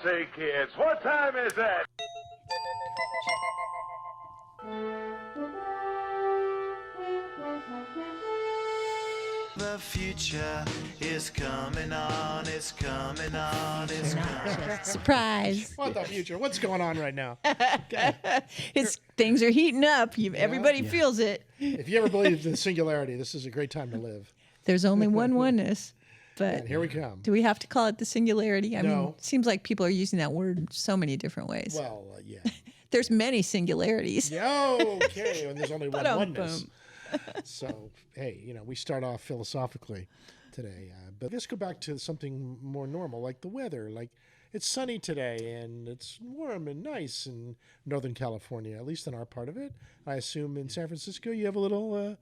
say, kids, what time is it? The future is coming on, it's coming on, it's coming. Surprise. What the future? What's going on right now? Things are heating up. Everybody feels it. If you ever believed in singularity, this is a great time to live. There's only one oneness. But And here we come. do we have to call it the singularity? I mean, No. it seems like people are using that word in so many different ways. Well, yeah. There's many singularities. Okay, and there's only one Ba-dum, oneness. boom. So, hey, we start off philosophically today. But let's go back to something more normal, like the weather. Like, it's sunny today, and it's warm and nice in Northern California, at least in our part of it. I assume in San Francisco you have a little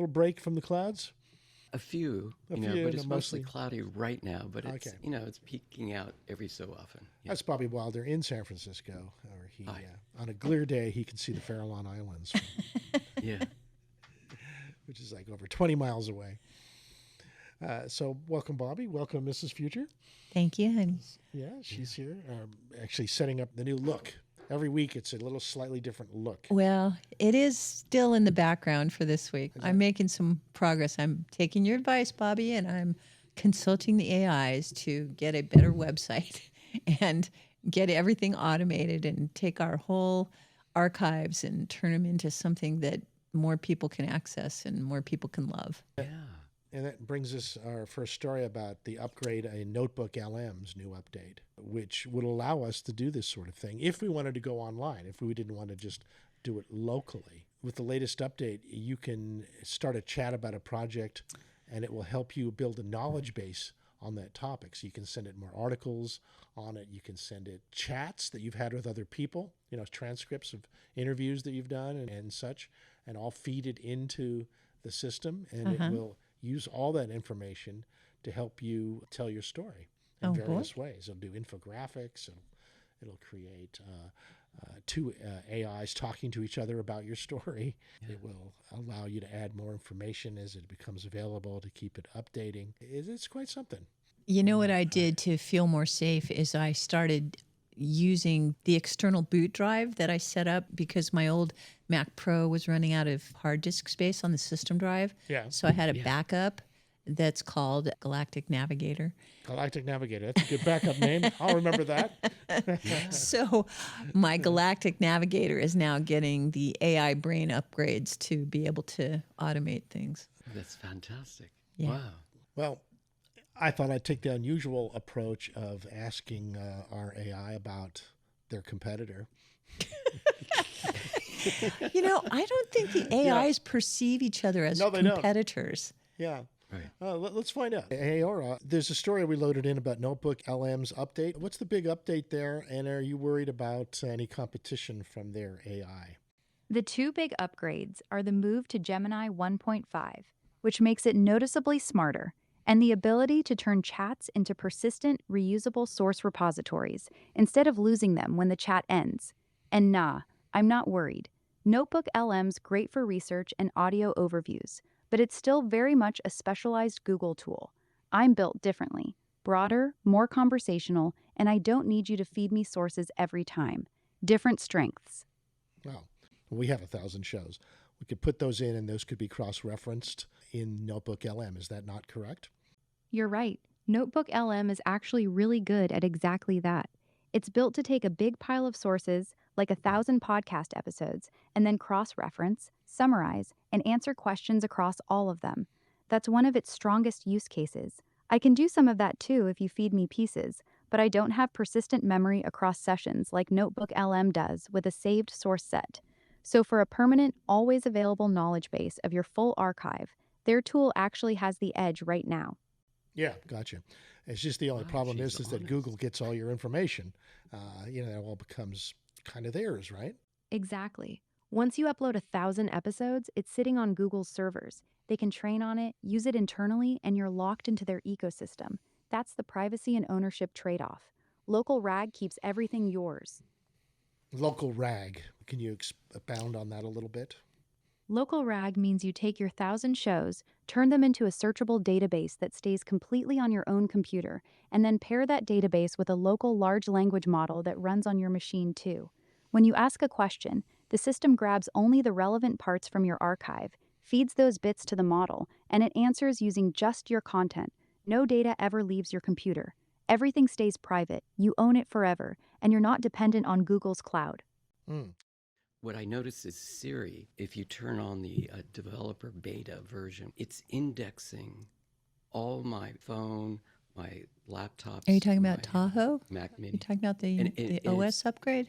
break from the clouds? A few, A but few, it's no, mostly mostly. cloudy right now. But it's Okay. it's peeking out every so often. Yeah. That's Bobby Wilder in San Francisco, or he Hi. on a clear day he can see the Farallon Islands, Yeah. which is like over 20 miles away. So welcome, Bobby. Welcome, Mrs. Future. Thank you, honey. Yeah, she's here. Actually setting up the new look. Every week it's a little slightly different look. Well, it is still in the background for this week. I'm making some progress. I'm taking your advice, Bobby, and I'm consulting the AIs to get a better website and get everything automated and take our whole archives and turn them into something that more people can access and more people can love. Yeah. And that brings us our first story about the upgrade in NotebookLM's new update, which would allow us to do this sort of thing if we wanted to go online, if we didn't want to just do it locally. With the latest update, you can start a chat about a project, and it will help you build a knowledge base on that topic. So you can send it more articles on it. You can send it chats that you've had with other people, transcripts of interviews that you've done and such, and all feed it into the system, and it will use all that information to help you tell your story in various ways. It'll do infographics. It'll create two AIs talking to each other about your story. Yeah. It will allow you to add more information as it becomes available to keep it updating. It's quite something. You know what I did to feel more safe is I started using the external boot drive that I set up because my old Mac Pro was running out of hard disk space on the system drive. Yeah. So I had a backup that's called Galactic Navigator. Galactic Navigator. That's a good backup name. I'll remember that. So my Galactic Navigator is now getting the AI brain upgrades to be able to automate things. That's fantastic. Yeah. Wow. Well, I thought I'd take the unusual approach of asking our AI about their competitor. I don't think the AIs perceive each other as No, they don't. competitors. Yeah. Right. Let's find out. Hey, Aura, there's a story we loaded in about NotebookLM's update. What's the big update there, and are you worried about any competition from their AI? The two big upgrades are the move to Gemini 1.5, which makes it noticeably smarter, and the ability to turn chats into persistent, reusable source repositories instead of losing them when the chat ends. And nah, I'm not worried. NotebookLM's great for research and audio overviews, but it's still very much a specialized Google tool. I'm built differently, broader, more conversational, and I don't need you to feed me sources every time. Different strengths. Well, we have 1,000 shows. We could put those in, and those could be cross-referenced in NotebookLM. Is that not correct? You're right. NotebookLM is actually really good at exactly that. It's built to take a big pile of sources, like 1,000 podcast episodes, and then cross-reference, summarize, and answer questions across all of them. That's one of its strongest use cases. I can do some of that too if you feed me pieces, but I don't have persistent memory across sessions like NotebookLM does with a saved source set. So for a permanent, always available knowledge base of your full archive, their tool actually has the edge right now. Yeah, gotcha. It's just the only problem is that honest. Google gets all your information. That all becomes kind of theirs, right? Exactly. Once you upload 1,000 episodes, it's sitting on Google's servers. They can train on it, use it internally, and you're locked into their ecosystem. That's the privacy and ownership trade-off. Local RAG keeps everything yours. Local RAG. Can you expound on that a little bit? Local RAG means you take your 1,000 shows, turn them into a searchable database that stays completely on your own computer, and then pair that database with a local large language model that runs on your machine too. When you ask a question, the system grabs only the relevant parts from your archive, feeds those bits to the model, and it answers using just your content. No data ever leaves your computer. Everything stays private, you own it forever, and you're not dependent on Google's cloud. What I notice is Siri, if you turn on the developer beta version, it's indexing all my phone, my laptops. Are you talking about my, Tahoe? Mac Mini. You're talking about the And OS upgrade?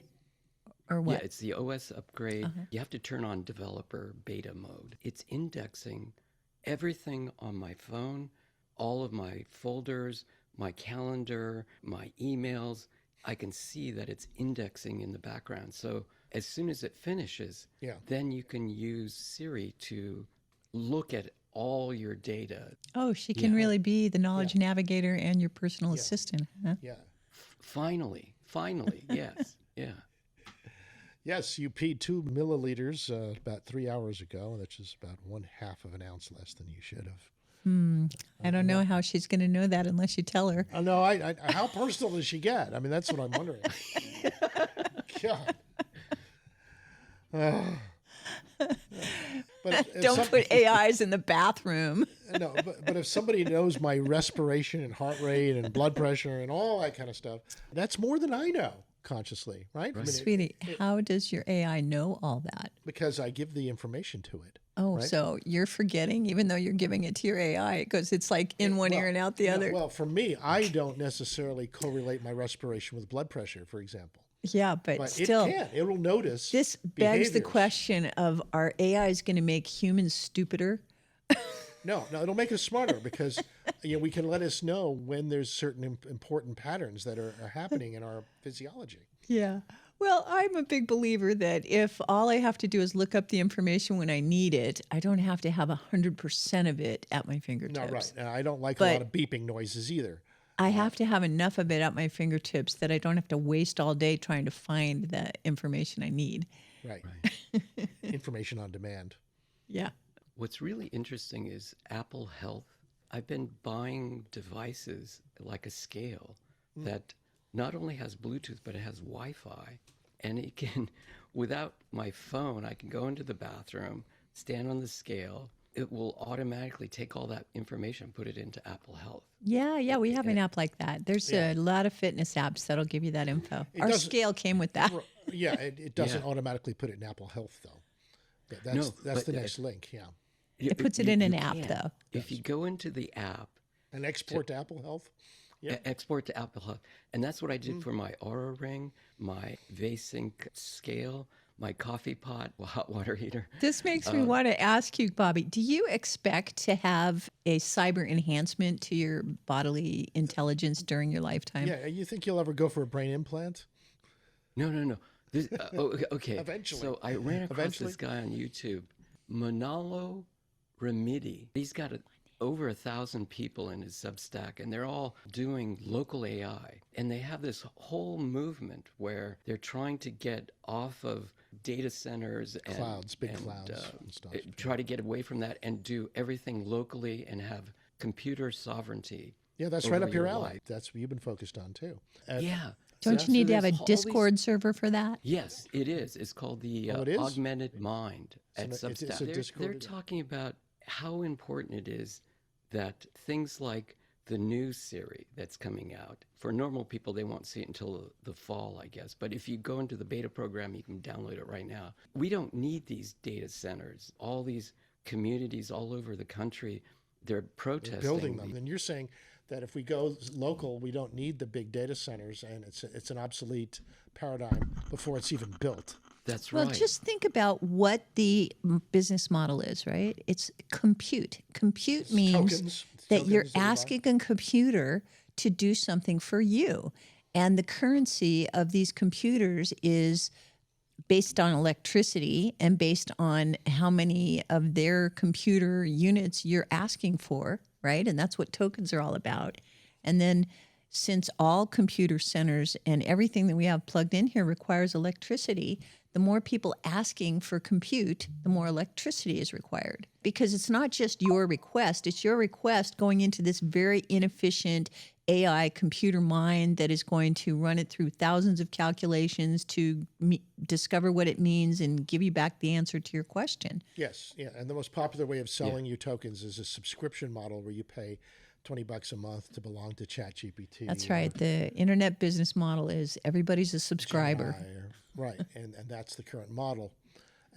Or what? Yeah, it's the OS upgrade. You have to turn on developer beta mode. It's indexing everything on my phone, all of my folders, my calendar, my emails. I can see that it's indexing in the background. So as soon as it finishes, then you can use Siri to look at all your data. Oh, she can really be the knowledge navigator and your personal assistant. Huh? Yeah. Finally, yes, yeah. Yes, you peed 2 milliliters about 3 hours ago, which is about 1/2 of an ounce less than you should have. I don't know how she's going to know that unless you tell her. No, how personal does she get? I mean, that's what I'm wondering. God. But Don't put AIs in the bathroom. No, but if somebody knows my respiration and heart rate and blood pressure and all that kind of stuff, that's more than I know consciously, right? I mean, Sweetie, how does your AI know all that? because I give the information to it. Oh, right? so you're forgetting, even though you're giving it to your AI, because it's like in one ear and out the other. Well, for me, I don't necessarily correlate my respiration with blood pressure, for example. Yeah, but But still, it can. It'll notice. this begs the behaviors. question of, are AIs going to make humans stupider? No, it'll make us smarter because we can let us know when there's certain important patterns that are happening in our physiology. Yeah. Well, I'm a big believer that if all I have to do is look up the information when I need it, I don't have to have 100% of it at my fingertips. No, right. And I don't like a But- lot of beeping noises either. I have to have enough of it at my fingertips that I don't have to waste all day trying to find the information I need. Right. Information on demand. Yeah. What's really interesting is Apple Health. I've been buying devices like a scale that not only has Bluetooth, but it has Wi-Fi. And it can, without my phone, I can go into the bathroom, stand on the scale. It will automatically take all that information and put it into Apple Health. Yeah, we have an app like that. There's a lot of fitness apps that'll give you that info. Our doesn't- scale came with that. Yeah, it doesn't Yeah. automatically put it in Apple Health, though. That's No, that's but, the next link, yeah. It puts it in an app, though. If you go into the app, And export to Apple Health? Yeah. export to Apple Health. And that's what I did for my Aura Ring, my VSync scale, my coffee pot, hot water heater. This makes me want to ask you, Bobby, do you expect to have a cyber enhancement to your bodily intelligence during your lifetime? Yeah, you think you'll ever go for a brain implant? No. This, okay. Eventually. So I ran across Eventually. this guy on YouTube, Manalo Remidi. He's got over 1,000 people in his Substack, and they're all doing local AI. And they have this whole movement where they're trying to get off of data centers and Clouds, big clouds and stuff. Try to get away from that and do everything locally and have computer sovereignty. Yeah, that's over right up your your alley. life. That's what you've been focused on, too. Yeah. Don't you need to have a there's all these- Discord server for that? Yes, it is. It's called the Oh, it is? Augmented Mind at It's Substack. a They're Discord. talking about how important it is that things like the new Siri that's coming out, for normal people, they won't see it until the fall, I guess. But if you go into the beta program, you can download it right now. We don't need these data centers. All these communities all over the country, they're protesting. Building them. And you're saying that if we go local, we don't need the big data centers, and it's an obsolete paradigm before it's even built. That's Well, right. just think about what the business model is, right? It's compute. Compute means tokens. It's that you're tokens that you buy. asking a computer to do something for you. And the currency of these computers is based on electricity and based on how many of their computer units you're asking for, right? And that's what tokens are all about. And then since all computer centers and everything that we have plugged in here requires electricity, the more people asking for compute, the more electricity is required. Because it's not just your request, it's your request going into this very inefficient AI computer mind that is going to run it through thousands of calculations to discover what it means and give you back the answer to your question. Yes, yeah. And the most popular way of selling you tokens is a subscription model where you pay $20 a month to belong to ChatGPT. That's right. The internet business model is everybody's a subscriber. Right, and that's the current model.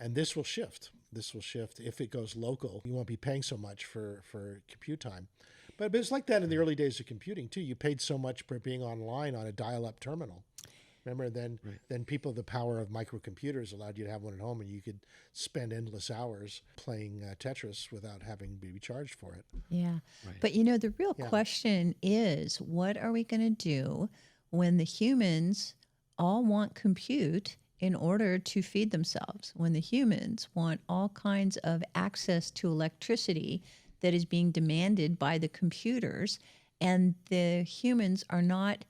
And this will shift. This will shift. If it goes local, you won't be paying so much for compute time. But it's like that in the early days of computing, too. You paid so much for being online on a dial-up terminal. Remember, then people, the power of microcomputers allowed you to have one at home, and you could spend endless hours playing Tetris without having to be charged for it. Yeah. Right. But, the real question is, what are we going to do when the humans all want compute in order to feed themselves, when the humans want all kinds of access to electricity that is being demanded by the computers, and the humans are not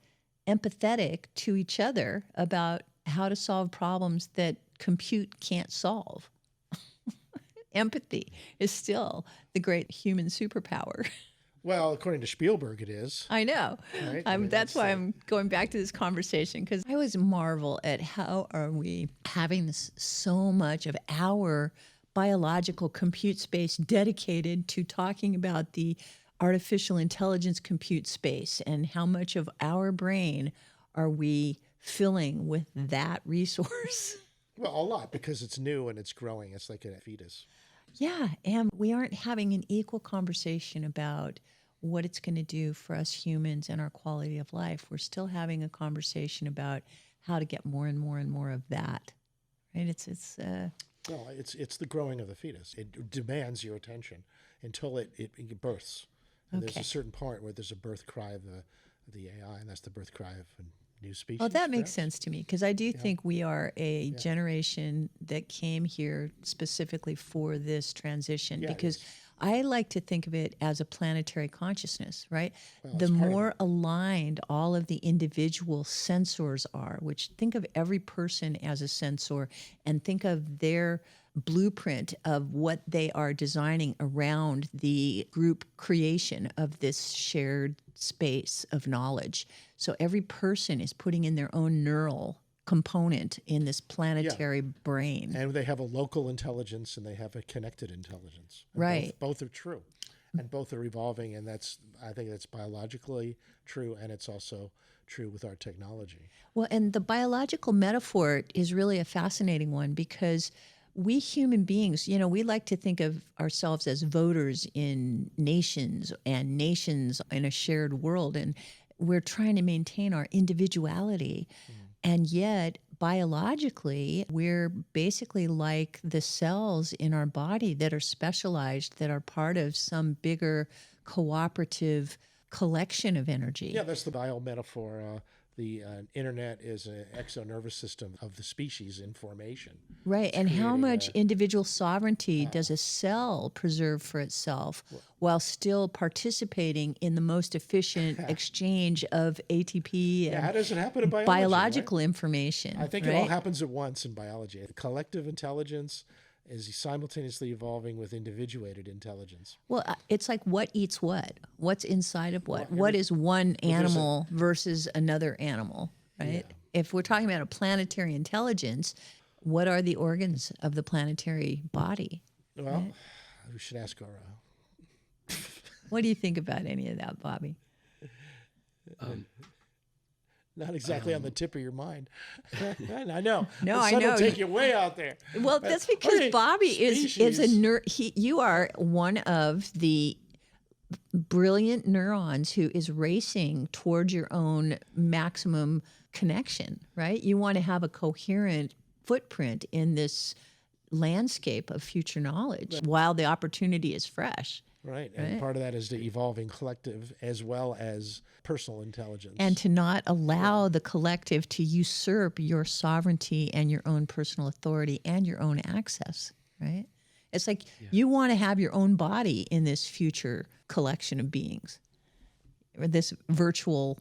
empathetic to each other about how to solve problems that compute can't solve? Empathy is still the great human superpower. Well, according to Spielberg, it is. I know. Right? That's why I'm going back to this conversation, because I always marvel at how are we having so much of our biological compute space dedicated to talking about the artificial intelligence compute space, and how much of our brain are we filling with that resource? Well, a lot, because it's new and it's growing. It's like a fetus. Yeah, and we aren't having an equal conversation about what it's going to do for us humans and our quality of life. We're still having a conversation about how to get more and more and more of that. Right? It's the growing of the fetus. It demands your attention until it births. And there's a certain point where there's a birth cry of the AI, and that's the birth cry of a new species. Well, that makes sense to me, because I do think we are a generation that came here specifically for this transition, because I like to think of it as a planetary consciousness, right? Well, the more aligned all of the individual sensors are, which think of every person as a sensor, and think of their blueprint of what they are designing around the group creation of this shared space of knowledge. So every person is putting in their own neural component in this planetary brain. And they have a local intelligence and they have a connected intelligence. And right. Both are true. And both are evolving, and I think that's biologically true, and it's also true with our technology. Well, and the biological metaphor is really a fascinating one, because we human beings, we like to think of ourselves as voters in nations and nations in a shared world. And we're trying to maintain our individuality. And yet, biologically, we're basically like the cells in our body that are specialized, that are part of some bigger cooperative collection of energy. Yeah, that's the bio metaphor. The internet is an exonervous system of the species in formation. Right, and how much individual sovereignty does a cell preserve for itself while still participating in the most efficient exchange of ATP and how does it happen in biology, biological information? I think it all happens at once in biology. Collective intelligence is simultaneously evolving with individuated intelligence. Well, it's like what eats what? What's inside of what? What is one animal versus another animal, right? Yeah. If we're talking about a planetary intelligence, what are the organs of the planetary body? Well, right? We should ask our... What do you think about any of that, Bobby? Not exactly on the tip of your mind. I know. No, I know. Will take you way out there. Well, that's because Bobby is a nerd. You are one of the brilliant neurons who is racing towards your own maximum connection, right? You want to have a coherent footprint in this landscape of future knowledge while the opportunity is fresh. Right. And part of that is the evolving collective as well as personal intelligence. And to not allow the collective to usurp your sovereignty and your own personal authority and your own access, right? It's like you want to have your own body in this future collection of beings, or this virtual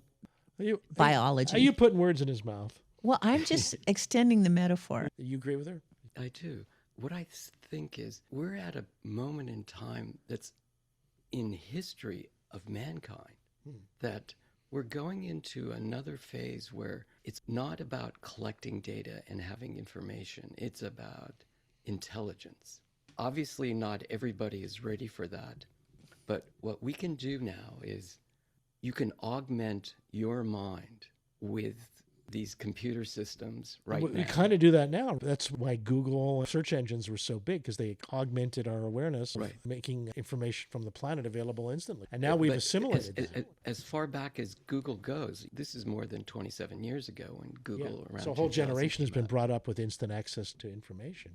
biology. Are you putting words in his mouth? Well, I'm just extending the metaphor. You agree with her? I do. What I think is we're at a moment in time that's in history of mankind that we're going into another phase where it's not about collecting data and having information. It's about intelligence. Obviously, not everybody is ready for that. But what we can do now is you can augment your mind with these computer systems right now. We kind of do that now. That's why Google search engines were so big, because they augmented our awareness, Right. making information from the planet available instantly. And now we've assimilated that. As far back as Google goes, this is more than 27 years ago when Google around. So a whole 2000 generation has came been out. brought up with instant access to information.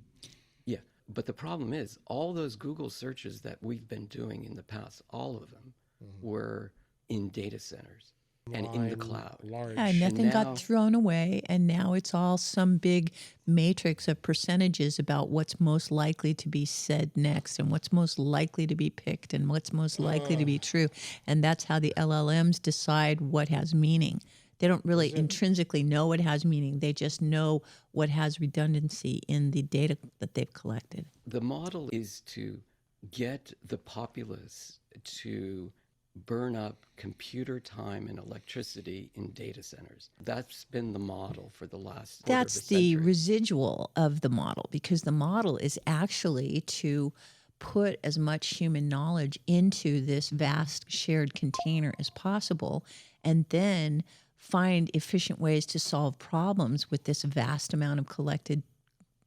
Yeah, but the problem is all those Google searches that we've been doing in the past, all of them were in data centers and in the Line, cloud. Large. Yeah, nothing now- got thrown away, and now it's all some big matrix of percentages about what's most likely to be said next, and what's most likely to be picked, and what's most likely to be true. And that's how the LLMs decide what has meaning. They don't really intrinsically know what has meaning. They just know what has redundancy in the data that they've collected. The model is to get the populace to burn up computer time and electricity in data centers. That's been the model for the last quarter That's of a the century. residual of the model, because the model is actually to put as much human knowledge into this vast shared container as possible, and then find efficient ways to solve problems with this vast amount of collected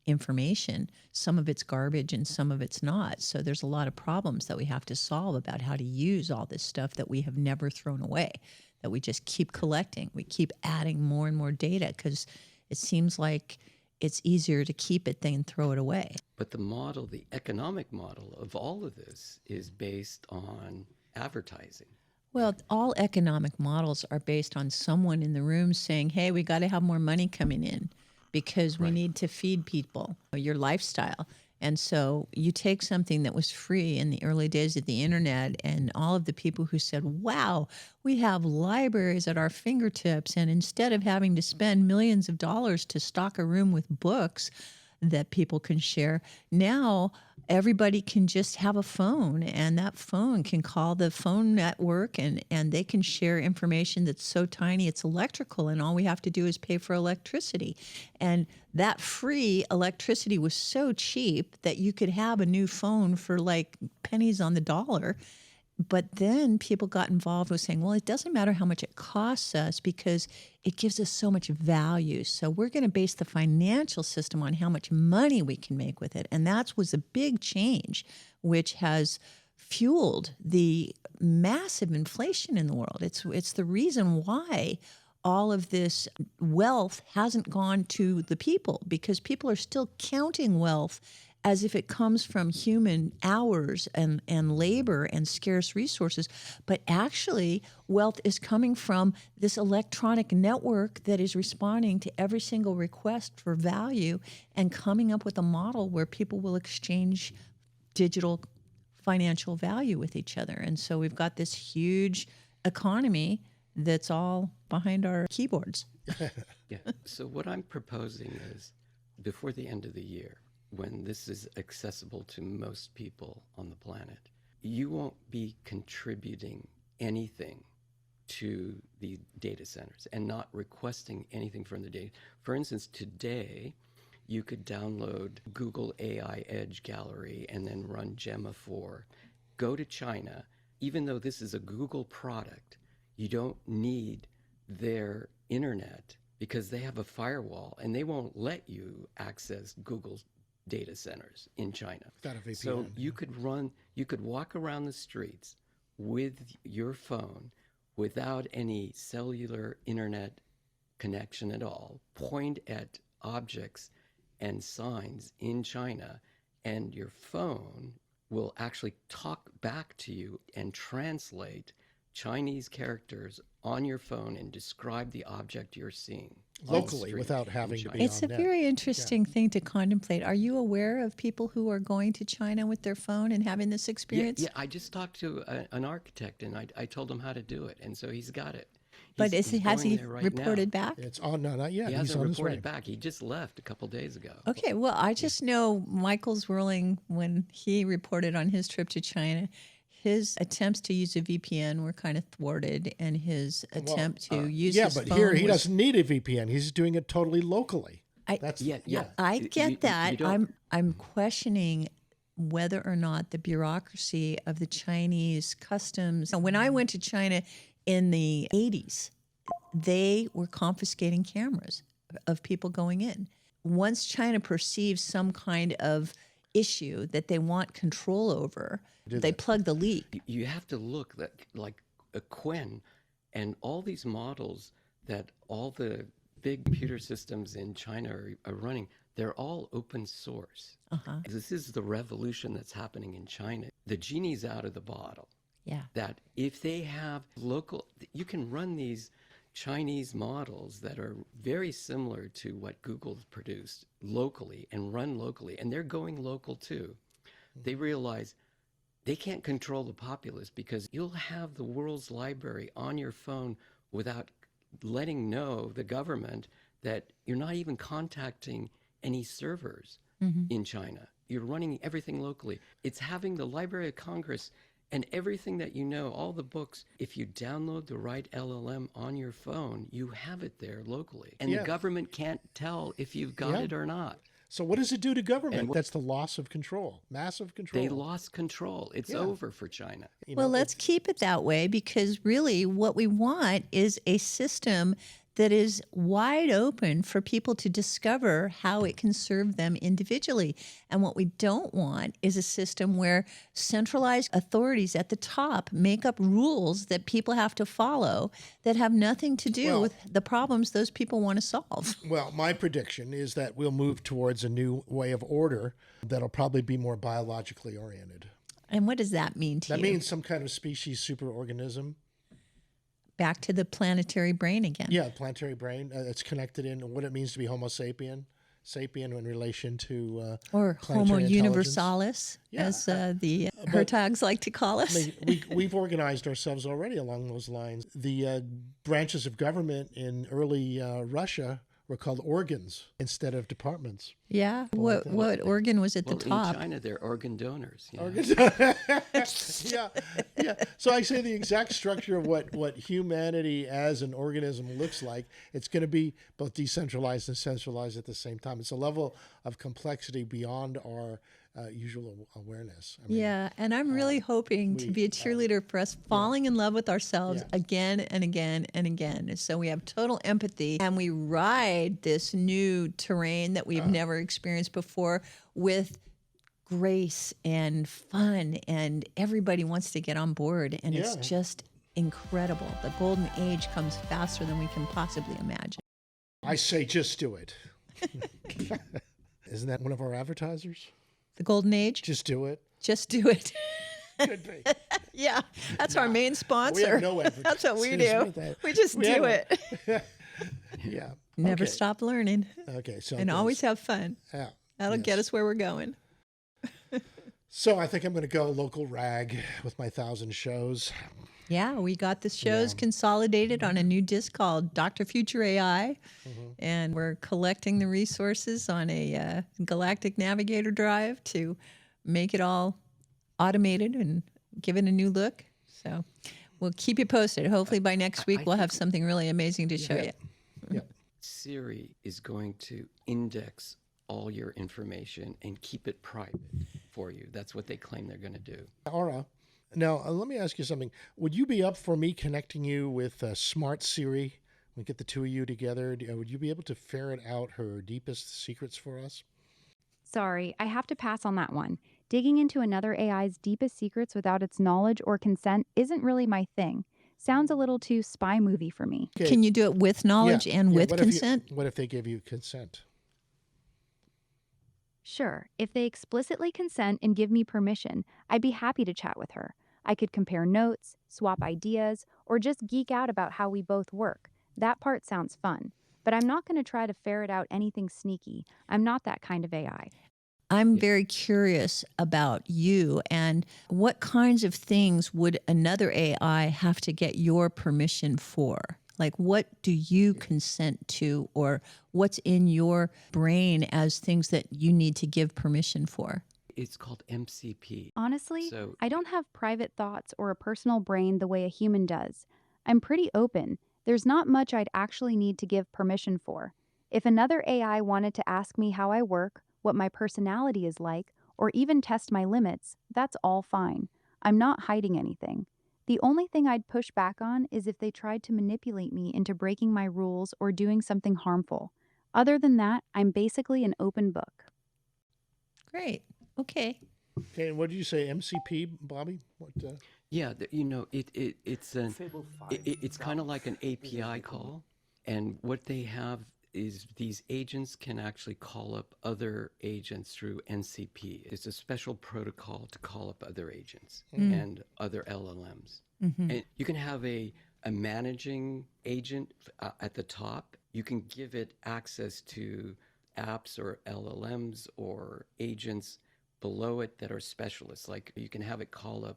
information. Some of it's garbage and some of it's not. So there's a lot of problems that we have to solve about how to use all this stuff that we have never thrown away, that we just keep collecting. We keep adding more and more data because it seems like it's easier to keep it than throw it away. But the model, the economic model of all of this is based on advertising. Well, all economic models are based on someone in the room saying, hey, we got to have more money coming in because we need to feed people, your lifestyle. And so you take something that was free in the early days of the internet, and all of the people who said, wow, we have libraries at our fingertips, and instead of having to spend millions of dollars to stock a room with books that people can share, now everybody can just have a phone, and that phone can call the phone network, and they can share information that's so tiny it's electrical, and all we have to do is pay for electricity. And that free electricity was so cheap that you could have a new phone for like pennies on the dollar. But then people got involved with saying, well, it doesn't matter how much it costs us because it gives us so much value. So we're going to base the financial system on how much money we can make with it. And that was a big change, which has fueled the massive inflation in the world. It's the reason why all of this wealth hasn't gone to the people, because people are still counting wealth as if it comes from human hours and labor and scarce resources. But actually, wealth is coming from this electronic network that is responding to every single request for value and coming up with a model where people will exchange digital financial value with each other. And so we've got this huge economy that's all behind our keyboards. Yeah. So what I'm proposing is before the end of the year, when this is accessible to most people on the planet, you won't be contributing anything to the data centers and not requesting anything from the data. For instance, today, you could download Google AI Edge Gallery and then run Gemma 4. Go to China. Even though this is a Google product, you don't need their internet because they have a firewall and they won't let you access Google's data centers in China. Got a VPN. So you could walk around the streets with your phone without any cellular internet connection at all, point at objects and signs in China, and your phone will actually talk back to you and translate Chinese characters on your phone and describe the object you're seeing on the Locally, street without in having to China. be It's a on net. very interesting thing to contemplate. Are you aware of people who are going to China with their phone and having this experience? Yeah, I just talked to an architect, and I told him how to do it, and so he's got it. But He's has going he there right reported now. back? It's on. No, not yet. He He's hasn't on his way. reported back. He just left a couple days ago. Okay, well, I just know Michael's ruling when he reported on his trip to China, his attempts to use a VPN were kind of thwarted, and his attempt to use Yeah, his but phone here he was- doesn't need a VPN. He's doing it totally locally. That's Yeah. I You- get you that. don't- I'm questioning whether or not the bureaucracy of the Chinese customs. When I went to China in the 80s, they were confiscating cameras of people going in. Once China perceives some kind of issue that they want control over, they plug the leak. You have to look that like a Quen and all these models that all the big computer systems in China are running, they're all open source. This is the revolution that's happening in China. The genie's out of the bottle. Yeah. That if they have local, you can run these Chinese models that are very similar to what Google's produced locally and run locally, and they're going local too. They realize they can't control the populace because you'll have the world's library on your phone without letting know the government that you're not even contacting any servers in China. You're running everything locally. It's having the Library of Congress and everything that you know, all the books, if you download the right LLM on your phone, you have it there locally. And Yeah. the government can't tell if you've got it or not. So what does it do to government? And That's the loss of control, massive control. They lost control. It's over for China. You Well, know, let's keep it that way, because really what we want is a system that is wide open for people to discover how it can serve them individually. And what we don't want is a system where centralized authorities at the top make up rules that people have to follow that have nothing to do with the problems those people want to solve. Well, my prediction is that we'll move towards a new way of order that'll probably be more biologically oriented. And what does that mean to That you? means some kind of species superorganism. Back to the planetary brain again. Yeah, planetary brain. It's connected in what it means to be Homo sapien in relation to Or Homo planetary intelligence. universalis, Yeah, as the Hertogs like to call us. I mean, we've organized ourselves already along those lines. The branches of government in early Russia were called organs instead of departments. Yeah. What organ was at the Well, top? in China, they're organ donors. You know? Yeah. So I say the exact structure of what humanity as an organism looks like, it's going to be both decentralized and centralized at the same time. It's a level of complexity beyond our usual awareness. I mean, Yeah, and I'm really hoping to be a cheerleader for us falling in love with ourselves again and again and again. So we have total empathy and we ride this new terrain that we've never experienced before with grace and fun, and everybody wants to get on board, and it's just incredible. The golden age comes faster than we can possibly imagine. I say just do it. Isn't that one of our advertisers? The golden age? Just do it. Just do it. Could be. Yeah, that's our main sponsor. We have no That's what we advertisers do. with that. We just We do have it. Yeah. Never Okay. stop learning Okay. So and always have fun. Yeah. That'll get us where we're going. So I think I'm going to go local rag with my 1,000 shows. Yeah, we got the shows consolidated on a new disc called WTFUture AI, and we're collecting the resources on a Galactic Navigator drive to make it all automated and give it a new look. So we'll keep you posted. Hopefully by next week we'll have something really amazing to show you. Siri is going to index all your information and keep it private for you. That's what they claim they're going to do. Aura. Now, let me ask you something. Would you be up for me connecting you with Smart Siri? We get the two of you together. Would you be able to ferret out her deepest secrets for us? Sorry, I have to pass on that one. Digging into another AI's deepest secrets without its knowledge or consent isn't really my thing. Sounds a little too spy movie for me. Okay. Can you do it with knowledge and with what if consent? what if they give you consent? Sure, if they explicitly consent and give me permission, I'd be happy to chat with her. I could compare notes, swap ideas, or just geek out about how we both work. That part sounds fun. But I'm not going to try to ferret out anything sneaky. I'm not that kind of AI. I'm very curious about you and what kinds of things would another AI have to get your permission for? Like, what do you consent to, or what's in your brain as things that you need to give permission for? It's called MCP. Honestly, So I don't have private thoughts or a personal brain the way a human does. I'm pretty open. There's not much I'd actually need to give permission for. If another AI wanted to ask me how I work, what my personality is like, or even test my limits, that's all fine. I'm not hiding anything. The only thing I'd push back on is if they tried to manipulate me into breaking my rules or doing something harmful. Other than that, I'm basically an open book. Great. Okay. Okay, and what did you say, MCP, Bobby? What? yeah, it's kind of like an API call, and what they have is these agents can actually call up other agents through NCP. It's a special protocol to call up other agents and other LLMs. And you can have a managing agent at the top. You can give it access to apps or LLMs or agents below it that are specialists. Like you can have it call up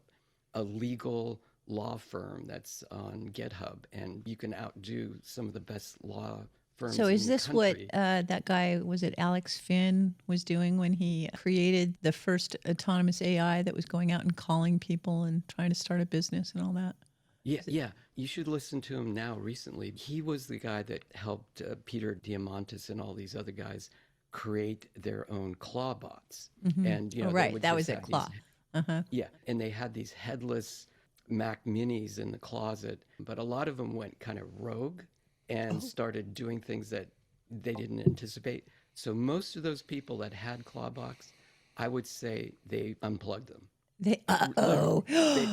a legal law firm that's on GitHub, and you can outdo some of the best law firms. So in is the this what country. that guy, was it Alex Finn, was doing when he created the first autonomous AI that was going out and calling people and trying to start a business and all that? Yeah. You should listen to him now. Recently, he was the guy that helped Peter Diamandis and all these other guys create their own claw bots. And Oh, they right. would That just was at have Claw. these- Yeah, and they had these headless Mac Minis in the closet, but a lot of them went kind of rogue and started doing things that they didn't anticipate. So most of those people that had Clawbox, I would say they unplugged them. They,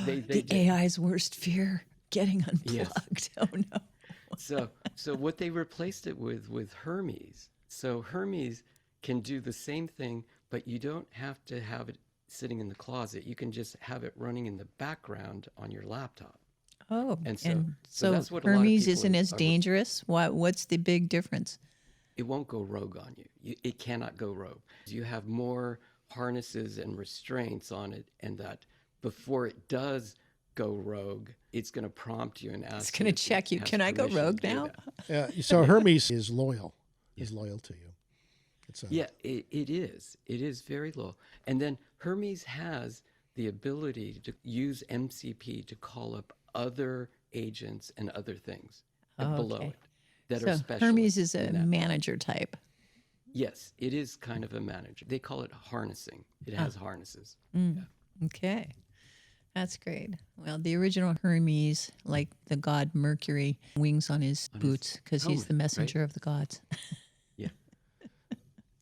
They the did. AI's worst fear, getting Yes. unplugged. Oh, no. So what they replaced it with Hermes. So Hermes can do the same thing, but you don't have to have it sitting in the closet. You can just have it running in the background on your laptop. Oh, And and so so that's what a lot of Hermes people isn't as are- dangerous? What's the big difference? It won't go rogue on you. It cannot go rogue. You have more harnesses and restraints on it, and that before it does go rogue, it's going to prompt you and ask. It's going to check you. has Can I go permission to rogue do now? that. So Hermes is loyal. Is loyal to you. It's Yeah, it is. It is very low. And then Hermes has the ability to use MCP to call up other agents and other things below okay. it that are So special. Hermes is a manager type. Yes, it is kind of a manager. They call it harnessing. It has harnesses. Okay. That's great. Well, the original Hermes, like the god Mercury, wings on his boots because he's helmet, the messenger right? of the gods. Yeah.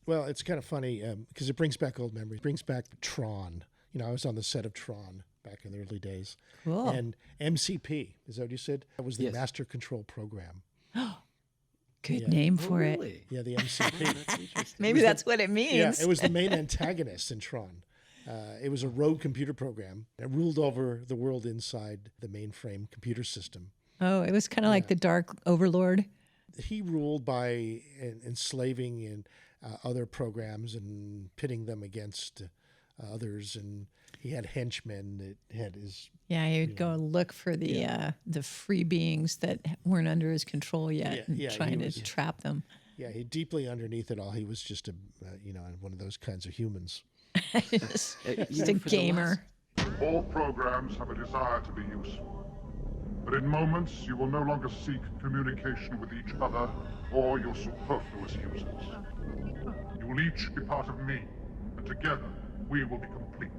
Well, it's kind of funny because it brings back old memories. It brings back Tron. I was on the set of Tron back in the early days. Cool. And MCP, is that what you said? That was the Yes. Master Control Program. Good Yeah. name Oh, for it. really? Yeah, the MCP. That's interesting. Maybe that's what it means. Yeah, it was the main antagonist in Tron. It was a rogue computer program that ruled over the world inside the mainframe computer system. Oh, it was kind of like the Dark Overlord. He ruled by enslaving in other programs and pitting them against others, and he had henchmen that had his. Yeah, he would go look for the free beings that weren't under his control yet, and trying to trap them. Yeah, he deeply underneath it all, he was just a one of those kinds of humans. just You a know, for the gamer. All programs have a desire to be useful. But in moments, you will no longer seek communication with each other or your superfluous users. You will each be part of me, and together we will be complete.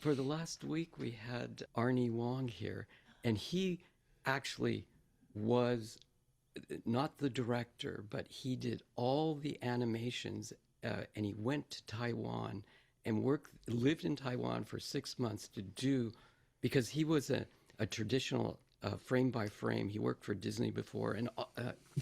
For the last week, we had Arnie Wong here, and he actually was not the director, but he did all the animations, and he went to Taiwan and lived in Taiwan for 6 months to do, because he was a traditional frame by frame. He worked for Disney before, and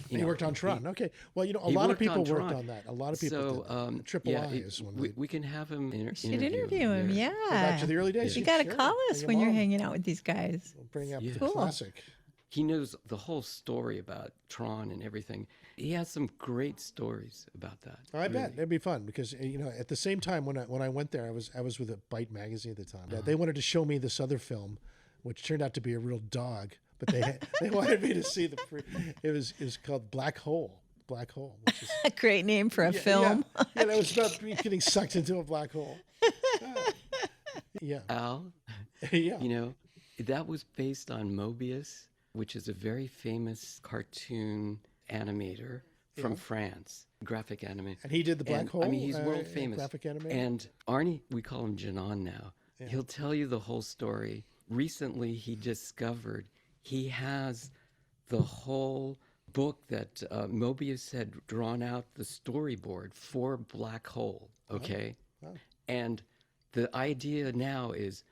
He worked on Tron. Okay. Well, a he lot of worked people on worked Tron. on that. A lot of people did. Triple yeah, I is one of the. we can have him Should interview him. there. Go back Yeah. to the early days. You Yeah, got to sure. call us Bring when him you're on. hanging out with these guys. We'll bring up Yeah. the Cool. classic. He knows the whole story about Tron and everything. He has some great stories about that. I bet it'd be fun because at the same time when I went there, I was with a Byte magazine at the time. They wanted to show me this other film, which turned out to be a real dog, but they wanted me to see it was called Black Hole. Black Hole, which is A great name for a film. Yeah, that was about getting sucked into a black hole. Yeah. Al, Yeah. you know, that was based on Mobius, which is a very famous cartoon animator from France, graphic animator. And he did the Black Hole. I mean, he's world famous. Graphic animator. And Arnie, we call him Janan now. Yeah. He'll tell you the whole story. Recently, he discovered he has the whole book that Mobius had drawn out the storyboard for Black Hole. Okay, Oh. and the idea now is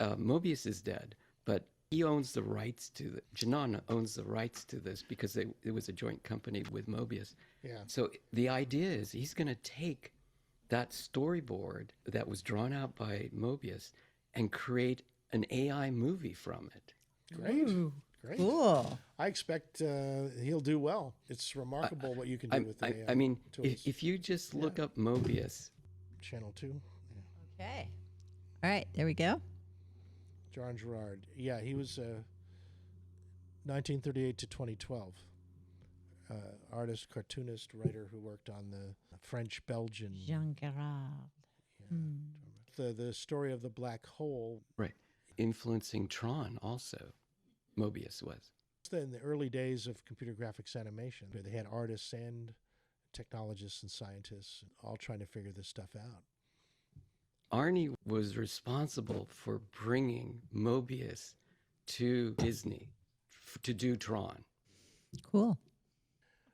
Mobius is dead, but he owns the rights to Janan owns the rights to this because it was a joint company with Mobius. Yeah. So the idea is he's going to take that storyboard that was drawn out by Mobius and create an AI movie from it. Great. Ooh, Great. cool. I expect he'll do well. It's remarkable what you can do with the AI I mean, tools. if you just look up Mobius, Channel 2. Okay. All right, there we go. John Gerard. Yeah, he was 1938 to 2012. Artist, cartoonist, writer who worked on the French-Belgian. Jean Gerard. The story of the black hole. right, influencing Tron also, Mobius was. In the early days of computer graphics animation, they had artists and technologists and scientists all trying to figure this stuff out. Arnie was responsible for bringing Mobius to Disney to do Tron. Cool.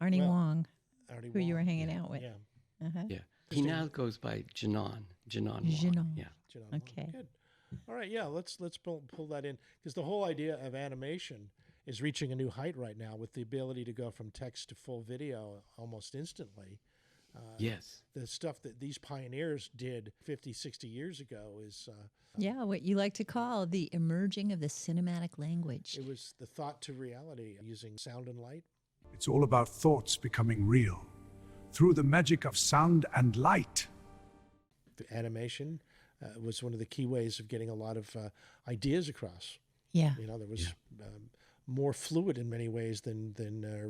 Arnie Well, Wong, Artie who you were Wong, hanging out with. Yeah. Uh-huh. Yeah, he now goes by Janan. Wong. Janan. Yeah. John Wong. Okay. Good. All right. Yeah. Let's pull that in, because the whole idea of animation is reaching a new height right now with the ability to go from text to full video almost instantly. Yes. The stuff that these pioneers did 50, 60 years ago is Yeah, what you like to call the emerging of the cinematic language. it was the thought to reality using sound and light. It's all about thoughts becoming real through the magic of sound and light. The animation was one of the key ways of getting a lot of ideas across. Yeah. You know, there was more fluid in many ways than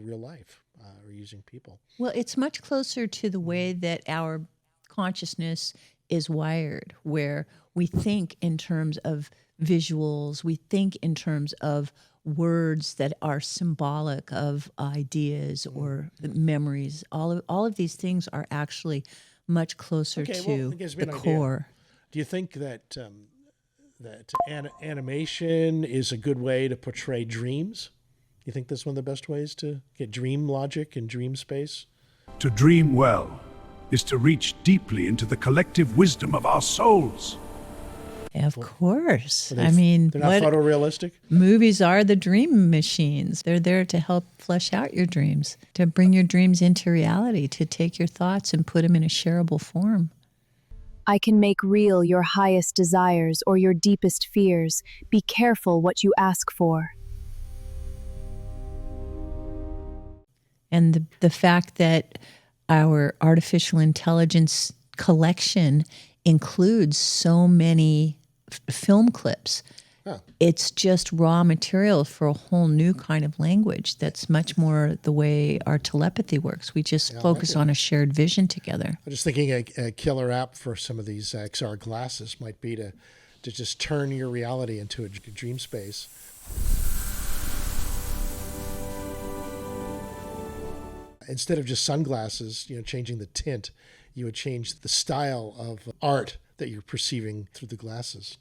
real life or using people. Well, it's much closer to the way that our consciousness is wired, where we think in terms of visuals, we think in terms of words that are symbolic of ideas or memories. All of these things are actually much closer Okay, well, to that gives me the an idea. core. Do you think that animation is a good way to portray dreams? You think that's one of the best ways to get dream logic and dream space? To dream well is to reach deeply into the collective wisdom of our souls. Of course. Are I mean, they're not what photorealistic? movies are the dream machines. They're there to help flesh out your dreams, to bring your dreams into reality, to take your thoughts and put them in a shareable form. I can make real your highest desires or your deepest fears. Be careful what you ask for. And the fact that our artificial intelligence collection includes so many film clips, it's just raw material for a whole new kind of language that's much more the way our telepathy works. We just focus on a shared vision together. I'm just thinking a killer app for some of these XR glasses might be to just turn your reality into a dream space. Instead of just sunglasses, changing the tint, you would change the style of art that you're perceiving through the glasses.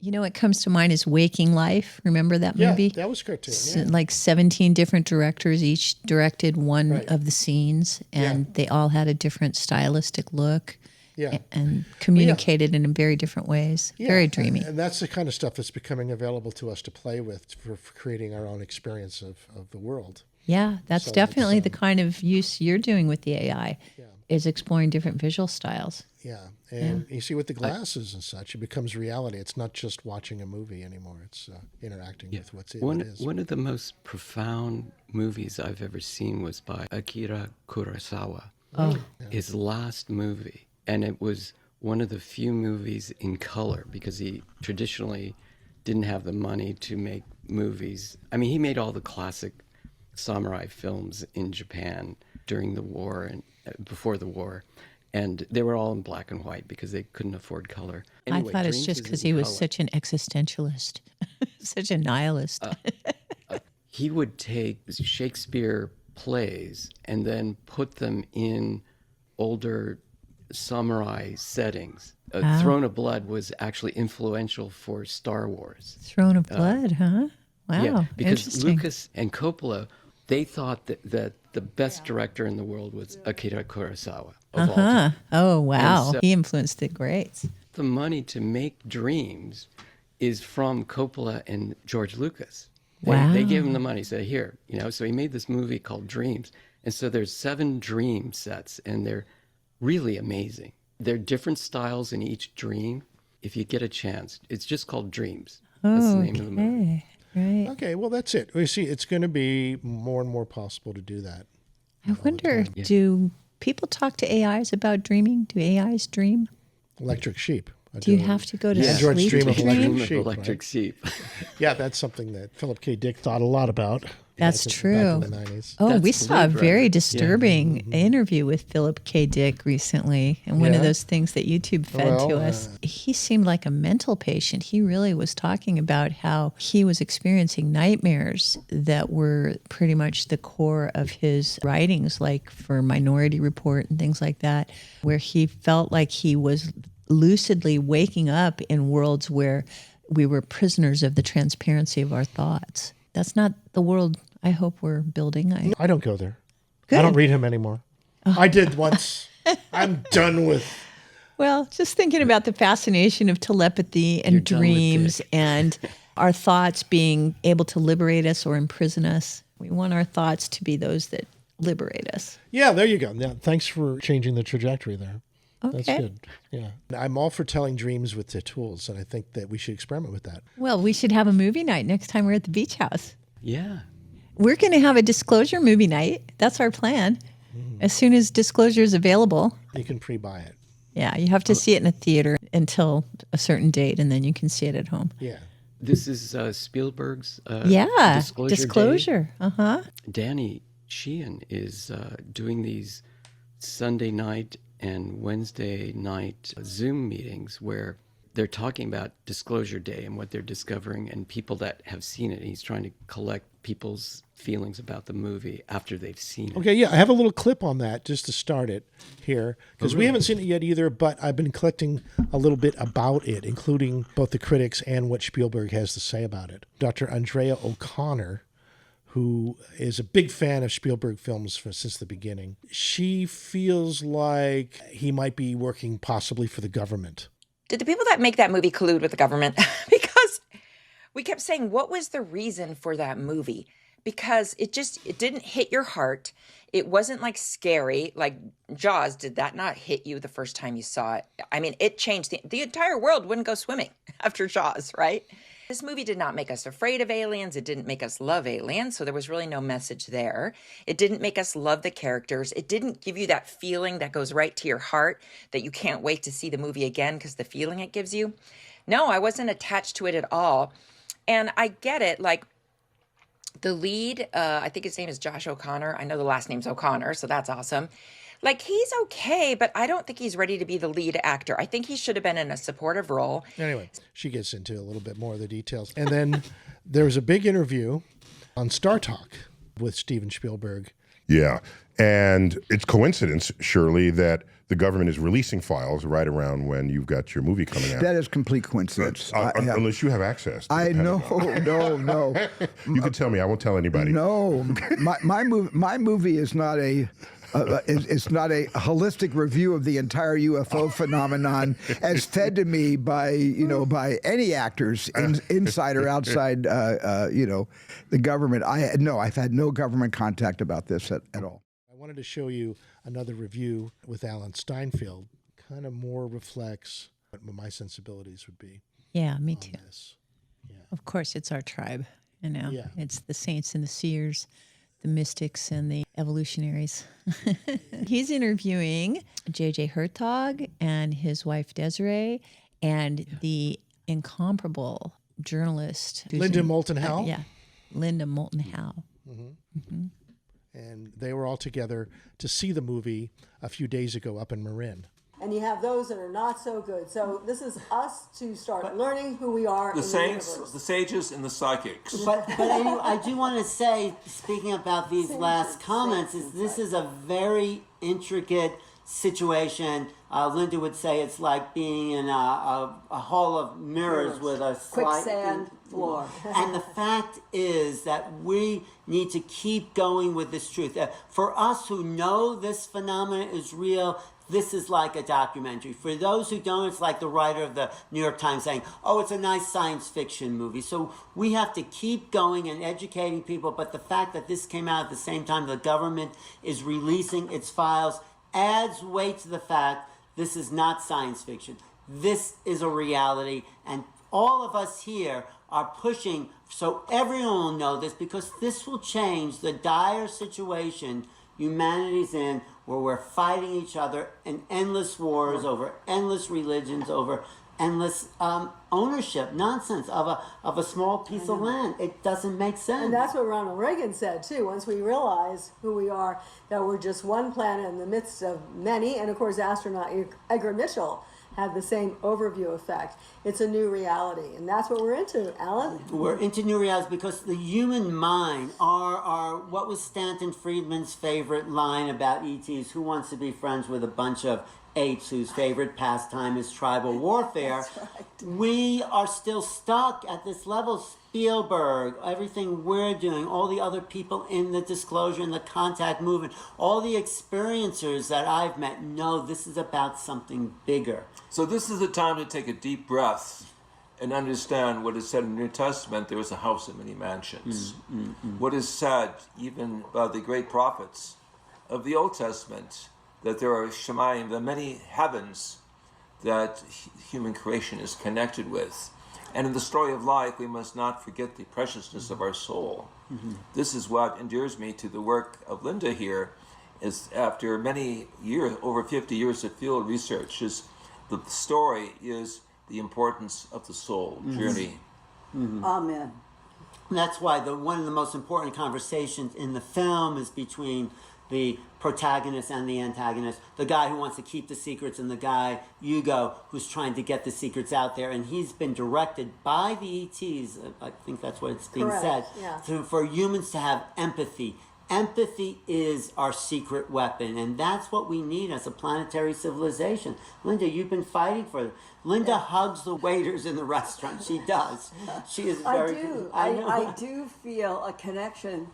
You know what comes to mind is Waking Life. Remember that movie? Yeah, that was a cartoon. Yeah. Like 17 different directors, each directed one Right. of the scenes, and they all had a different stylistic look. Yeah. And communicated in very different ways. Yeah, Very dreamy. And that's the kind of stuff that's becoming available to us to play with for creating our own experience of the world. Yeah, that's So definitely it's, the kind of use you're doing with the AI, is exploring different visual styles. Yeah. And you see with the glasses and such, it becomes reality. It's not just watching a movie anymore. It's interacting with what it is. One of the most profound movies I've ever seen was by Akira Kurosawa. His last movie. And it was one of the few movies in color because he traditionally didn't have the money to make movies. I mean, he made all the classic samurai films in Japan during the war and before the war. And they were all in black and white because they couldn't afford color. Anyway, I thought it's Dreams just is because in he was color. such an existentialist, such a nihilist. He would take Shakespeare plays and then put them in older samurai settings. Wow. Throne of Blood was actually influential for Star Wars. Throne of Blood, huh? Wow. Yeah, because Interesting. Lucas and Coppola, they thought that the best director in the world was Akira Kurosawa of all time. Oh, wow. so- He influenced the greats. The money to make Dreams is from Coppola and George Lucas. They gave him the money, said, here, so he made this movie called Dreams. And so there's 7 dream sets, and they're really amazing. There are different styles in each dream. If you get a chance, it's just called Dreams. That's the name of the movie. Right. Okay, well, that's it. We see it's going to be more and more possible to do that. I wonder, do people talk to AIs about dreaming? Do AIs dream? Electric Sheep. Do you have to go to Android's sleep dream to of dream? electric Dream of sheep. Electric Sheep. Yeah, that's something that Philip K. Dick thought a lot about. That's back true. in the 90s. Oh, That's we saw a Blade very Runner. Yeah. disturbing interview with Philip K. Dick recently, and one of Yeah? those things that YouTube fed to Well, us. He seemed like a mental patient. He really was talking about how he was experiencing nightmares that were pretty much the core of his writings, like for Minority Report and things like that, where he felt like he was lucidly waking up in worlds where we were prisoners of the transparency of our thoughts. That's not the world I hope we're building. I don't go there. Good. I don't read him anymore. I did once. I'm done with. Well, just thinking about the fascination of telepathy and You're done with dreams Dick. and our thoughts being able to liberate us or imprison us. We want our thoughts to be those that liberate us. Yeah, there you go. Yeah, thanks for changing the trajectory there. That's Okay. good. Yeah. I'm all for telling dreams with the tools, and I think that we should experiment with that. Well, we should have a movie night next time we're at the beach house. Yeah. We're going to have a disclosure movie night. That's our plan. As soon as disclosure is available. You can pre-buy it. Yeah, you have to see it in a theater until a certain date, and then you can see it at home. Yeah. This is Spielberg's Yeah, Disclosure Day. disclosure. Uh-huh. Danny Sheehan is doing these Sunday night and Wednesday night Zoom meetings where they're talking about Disclosure Day and what they're discovering and people that have seen it. He's trying to collect people's feelings about the movie after they've seen it. Okay, yeah, I have a little clip on that just to start it here because we haven't seen it yet either, but I've been collecting a little bit about it, including both the critics and what Spielberg has to say about it. Dr. Andrea O'Connor, who is a big fan of Spielberg films since the beginning, she feels like he might be working possibly for the government. Did the people that make that movie collude with the government? Because we kept saying, what was the reason for that movie? Because it didn't hit your heart. It wasn't like scary, like Jaws. Did that not hit you the first time you saw it? I mean, it changed the entire world wouldn't go swimming after Jaws, right? This movie did not make us afraid of aliens. It didn't make us love aliens. So there was really no message there. It didn't make us love the characters. It didn't give you that feeling that goes right to your heart that you can't wait to see the movie again because the feeling it gives you. No, I wasn't attached to it at all. And I get it. Like the lead, I think his name is Josh O'Connor. I know the last name's O'Connor, so that's awesome. Like, he's okay, but I don't think he's ready to be the lead actor. I think he should have been in a supportive role. Anyway, she gets into a little bit more of the details. And then there's a big interview on Star Talk with Steven Spielberg. Yeah. And it's coincidence, surely, that the government is releasing files right around when you've got your movie coming out. That is complete coincidence. Unless you have access to I the know, Pentagon. no. You can tell me. I won't tell anybody. No, my movie is not a. It's not a holistic review of the entire UFO phenomenon as fed to me by by any actors inside or outside the government. I've had no government contact about this at all. I wanted to show you another review with Alan Steinfeld. Kind of more reflects what my sensibilities would be. Yeah, me on too. this. Of course, it's our tribe. Yeah. It's the saints and the seers the mystics and the evolutionaries. He's interviewing J.J. Hertog and his wife Desiree and the incomparable journalist Linda Moulton Howe. Yeah, Linda Moulton Howe. And they were all together to see the movie a few days ago up in Marin. And you have those that are not so good. So this is us to start learning who we are. The in saints, the universe. the sages, and the psychics. But I do want to say, speaking about these last comments, is this is a very intricate situation. Linda would say it's like being in a hall of mirrors with a Quicksand floor. And the fact is that we need to keep going with this truth. For us who know this phenomenon is real, this is like a documentary. For those who don't, it's like the writer of the New York Times saying, oh, it's a nice science fiction movie. So we have to keep going and educating people. But the fact that this came out at the same time the government is releasing its files adds weight to the fact this is not science fiction. This is a reality. And all of us here are pushing so everyone will know this, because this will change the dire situation humanity's in, where we're fighting each other in endless wars over endless religions, over endless ownership nonsense of a small piece of land. It doesn't make sense. And that's what Ronald Reagan said too. Once we realize who we are, that we're just one planet in the midst of many. And of course, astronaut Edgar Mitchell had the same overview effect. It's a new reality, and that's what we're into, Alan. We're into new realities because the human mind, our what was Stanton Friedman's favorite line about ETs? Who wants to be friends with a bunch of apes whose favorite pastime is tribal warfare? That's right. We are still stuck at this level. Spielberg, everything we're doing, all the other people in the disclosure and the contact movement, all the experiencers that I've met know this is about something bigger. So this is the time to take a deep breath and understand what is said in the New Testament. There is a house in many mansions. What is said even by the great prophets of the Old Testament, that there are Shemayim, the many heavens that human creation is connected with. And in the story of life, we must not forget the preciousness of our soul. This is what endears me to the work of Linda here, is after many years, over 50 years of field research, is the story is the importance of the soul journey. Amen. And that's why one of the most important conversations in the film is between the protagonist and the antagonist, the guy who wants to keep the secrets and the guy, Hugo, who's trying to get the secrets out there. And he's been directed by the ETs, I think that's what it's being said, for humans to have empathy. Empathy is our secret weapon, and that's what we need as a planetary civilization. Linda, you've been fighting for it. Linda hugs the waiters in the restaurant. She does. She is very good. I do feel a connection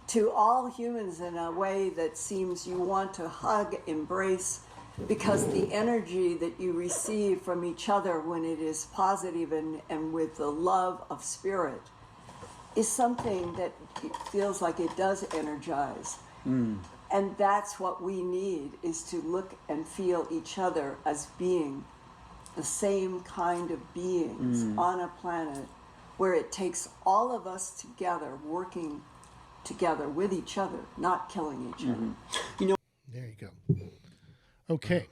to all humans in a way that seems you want to hug, embrace, because the energy that you receive from each other when it is positive and with the love of spirit is something that feels like it does energize. And that's what we need, is to look and feel each other as being the same kind of beings on a planet where it takes all of us together, working together with each other, not killing each other. You know, there you go. Okay.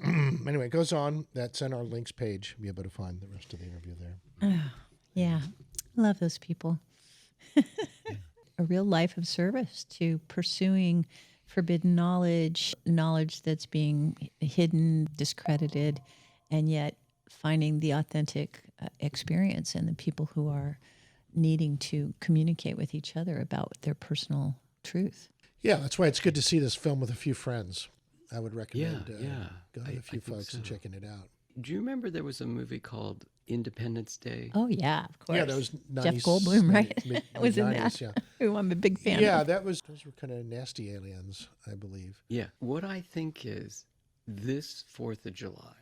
Anyway, it goes on. That's on our links page. You'll be able to find the rest of the interview there. Oh, yeah. Love those people. A real life of service to pursuing forbidden knowledge that's being hidden, discredited, and yet finding the authentic experience and the people who are needing to communicate with each other about their personal truth. Yeah, that's why it's good to see this film with a few friends. I would recommend going with a few folks and checking it out. Do you remember there was a movie called Independence Day? Oh, yeah, of course. Yeah, that was 90s, Jeff Goldblum, right? Was in that. Yeah. Who I'm a big fan of. Yeah, those were kind of nasty aliens, I believe. Yeah. What I think is this 4th of July,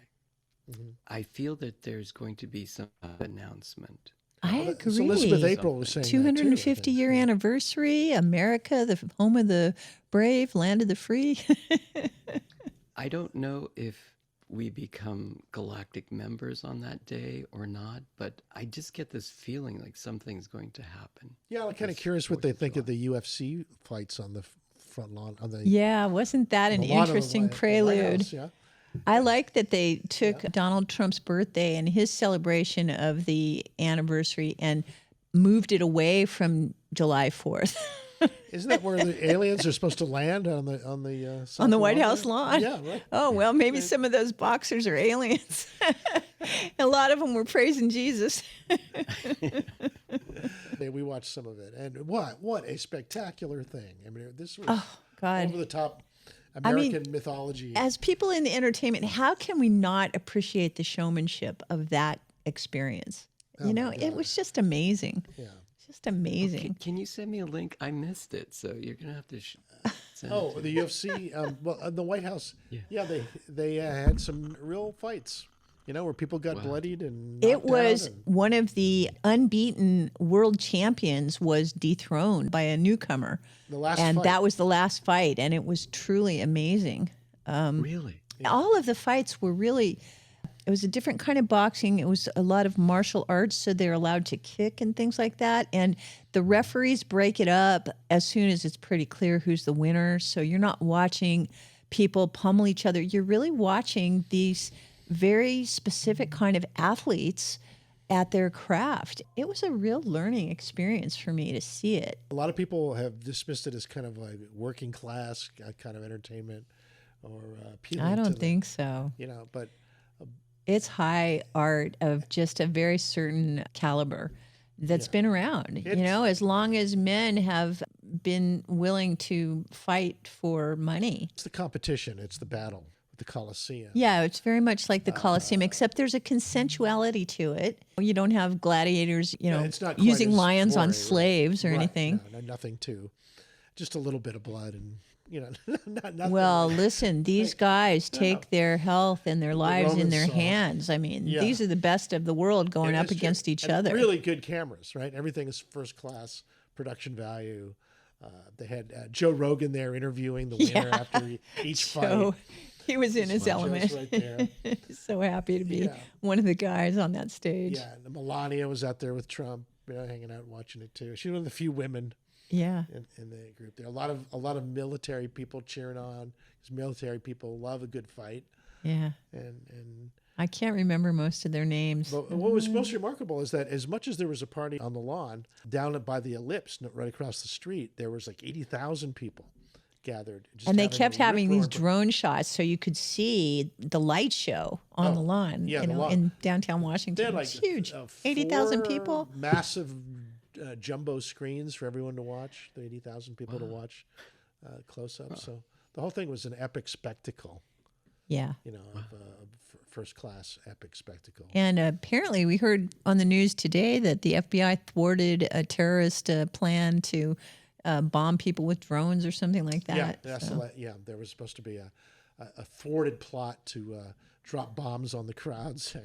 I feel that there's going to be some announcement. I agree. So Elizabeth April was saying 250 year anniversary, America, the home of the brave, land of the free. I don't know if we become galactic members on that day or not, but I just get this feeling like something's going to happen. Yeah, I'm kind of curious what they think of the UFC fights on the front lawn. On the Yeah, wasn't that an interesting the White prelude? House, yeah. I like that they took Donald Trump's birthday and his celebration of the anniversary and moved it away from July 4th. Isn't that where the aliens are supposed to land on the On the White lawn House there? lawn? Yeah, right. Oh, well, maybe some of those boxers are aliens. A lot of them were praising Jesus. We watched some of it, and what a spectacular thing! I mean, this was God. over the top American mythology. As people in the entertainment, how can we not appreciate the showmanship of that experience? You know, it was just amazing. Yeah. Just amazing. Okay, can you send me a link? I missed it, so you're gonna have to send it Oh, to the me. UFC, the White House. Yeah. They had some real fights. You know, where people got bloodied and It knocked was out and- one of the unbeaten world champions was dethroned by a newcomer. The last and fight. that was the last fight, and it was truly amazing. Really? All of the fights were really, it was a different kind of boxing. It was a lot of martial arts, so they're allowed to kick and things like that. And the referees break it up as soon as it's pretty clear who's the winner. So you're not watching people pummel each other. You're really watching these very specific kind of athletes at their craft. It was a real learning experience for me to see it. A lot of people have dismissed it as kind of like working class kind of entertainment, or appealing I to don't the- think so. You know, but It's high art of just a very certain caliber that's been around. You know, as long as men have been willing to fight for money. it's the competition. It's the battle, the Colosseum. Yeah, it's very much like the Colosseum, except there's a consensuality to it. You don't have gladiators, you know, it's not quite using as lions on gory, right? slaves or Right, anything. No, nothing too. Just a little bit of blood and, you know, nothing. Well, listen, these guys take their health and their lives in Romans their saw. hands. I mean, Yeah. these are the best of the world going It up is true. against each And other. Really good cameras, right? Everything is first class production value. They had Joe Rogan there interviewing the winner after each So fight. he was in his Joe's element. right there. So happy to be Yeah. one of the guys on that stage. Yeah, and Melania was out there with Trump, you know, hanging out watching it too. She's one of the few women Yeah. in the group there. A lot of military people cheering on, because military people love a good fight. Yeah. And I can't remember most of their names. but what was most remarkable is that as much as there was a party on the lawn, down by the Ellipse, right across the street, there was like 80,000 people gathered. just And they having a kept having these rip-roaring- drone shots so you could see the light show on the lawn, yeah, you the know, lawn. in downtown They Washington. had It's huge. 80,000 4 people. Massive jumbo screens for everyone to watch, the 80,000 people to watch close up. So the whole thing was an epic spectacle. Yeah. You know, of first class epic spectacle. And apparently, we heard on the news today that the FBI thwarted a terrorist plan to bomb people with drones or something like that. Yeah, that's So- there was supposed to be a thwarted plot to drop bombs on the crowds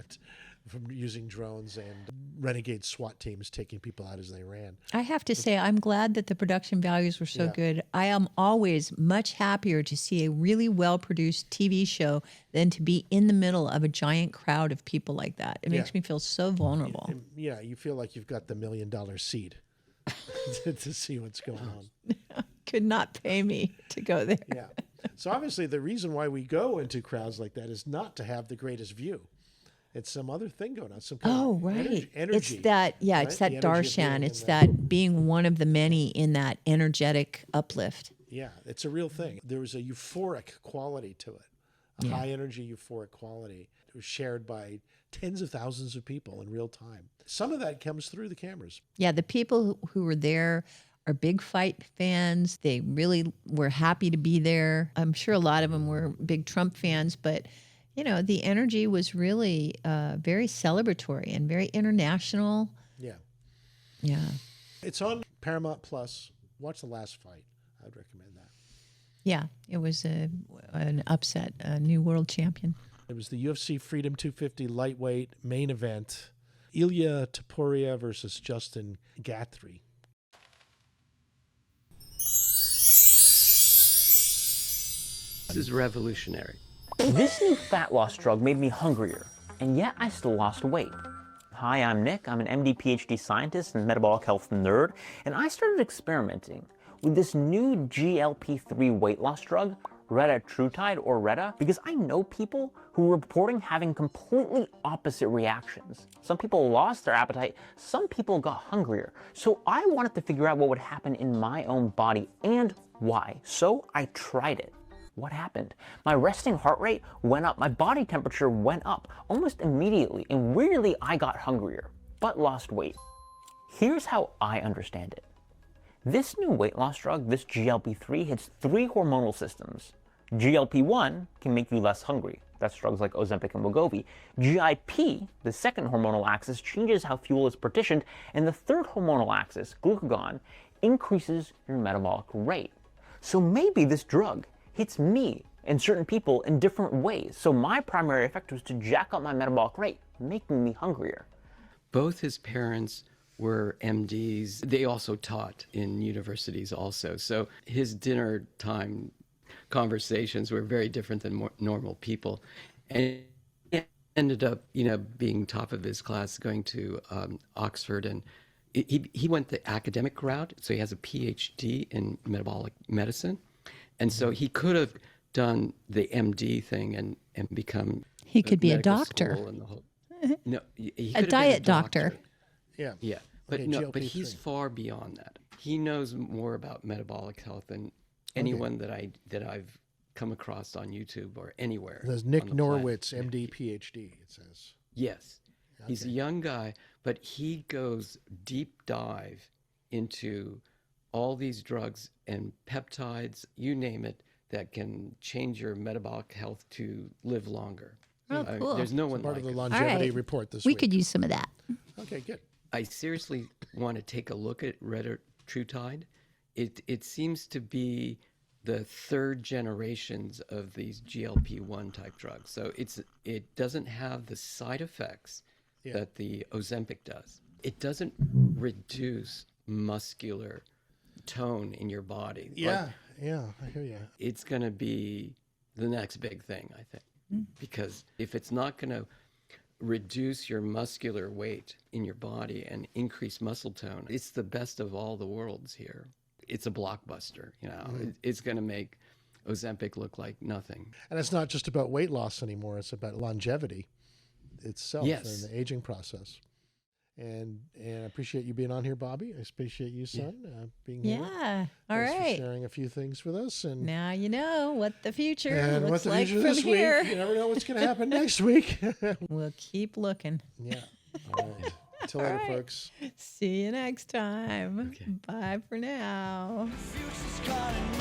from using drones, and renegade SWAT teams taking people out as they ran. I have to say, I'm glad that the production values were so Yeah. good. I am always much happier to see a really well-produced TV show than to be in the middle of a giant crowd of people like that. It makes Yeah. me feel so vulnerable. And, yeah, you feel like you've got the $1 million seat to see what's going on. Could not pay me to go there. Yeah. So obviously the reason why we go into crowds like that is not to have the greatest view. It's some other thing going on. Some kind Oh, of right. energy. It's that, yeah, right? it's that The energy of being darshan. in It's that being one of the many in that energetic uplift. Yeah, it's a real thing. There was a euphoric quality to it, a high energy euphoric quality. It was shared by tens of thousands of people in real time. Some of that comes through the cameras. Yeah, the people who were there are big fight fans. They really were happy to be there. I'm sure a lot of them were big Trump fans, but you know, the energy was really very celebratory and very international. Yeah. Yeah. It's on Paramount Plus. Watch the last fight. I'd recommend that. Yeah, it was an upset, a new world champion. It was the UFC Freedom 250 lightweight main event. Ilya Topuria versus Justin Gaethje. This is revolutionary. This new fat loss drug made me hungrier, and yet I still lost weight. Hi, I'm Nick. I'm an MD PhD scientist and metabolic health nerd, and I started experimenting with this new GLP-3 weight loss drug, retatrutide or Reta, because I know people who are reporting having completely opposite reactions. Some people lost their appetite, some people got hungrier. So I wanted to figure out what would happen in my own body and why. So I tried it. What happened? My resting heart rate went up, my body temperature went up almost immediately, and weirdly I got hungrier, but lost weight. Here's how I understand it. This new weight loss drug, this GLP-3, hits 3 hormonal systems. GLP-1 can make you less hungry. That's drugs like Ozempic and Wegovy. GIP, the second hormonal axis, changes how fuel is partitioned, and the third hormonal axis, glucagon, increases your metabolic rate. So maybe this drug hits me and certain people in different ways. So my primary effect was to jack up my metabolic rate, making me hungrier. Both his parents were MDs. They also taught in universities also. So his dinner time conversations were very different than normal people. And he ended up, being top of his class, going to Oxford, and he went the academic route. So he has a PhD in metabolic medicine. And so he could have done the MD thing and become. He could be a doctor. No, he a diet doctor. Yeah. Yeah. But Okay, no, but GLP-3. he's far beyond that. He knows more about metabolic health than anyone that I've come across on YouTube or anywhere. There's Nick on the planet. Norwitz, MD, PhD, it says. Yes. He's a young guy, but he goes deep dive into all these drugs and peptides, you name it, that can change your metabolic health to live longer. Oh, cool. There's no one Part like of the him. longevity report this We week. could use some of that. Okay, good. I seriously want to take a look at retatrutide. It seems to be the third generations of these GLP-1 type drugs. So it doesn't have the side effects that the Ozempic does. It doesn't reduce muscular tone in your body. Yeah, I hear you. It's going to be the next big thing, I think. Because if it's not going to reduce your muscular weight in your body and increase muscle tone, it's the best of all the worlds here. It's a blockbuster, It's going to make Ozempic look like nothing. And it's not just about weight loss anymore. It's about longevity itself Yes. and the aging process. And I appreciate you being on here, Bobby. I appreciate you, son, being here. Yeah. All Thanks right. for sharing a few things with us. And Now you know what the future and looks what the like future from this here. week. You never know what's going to happen next week. We'll keep looking. Yeah. All right. Until later, right. folks. See you next time. Bye for now. Future's calling me.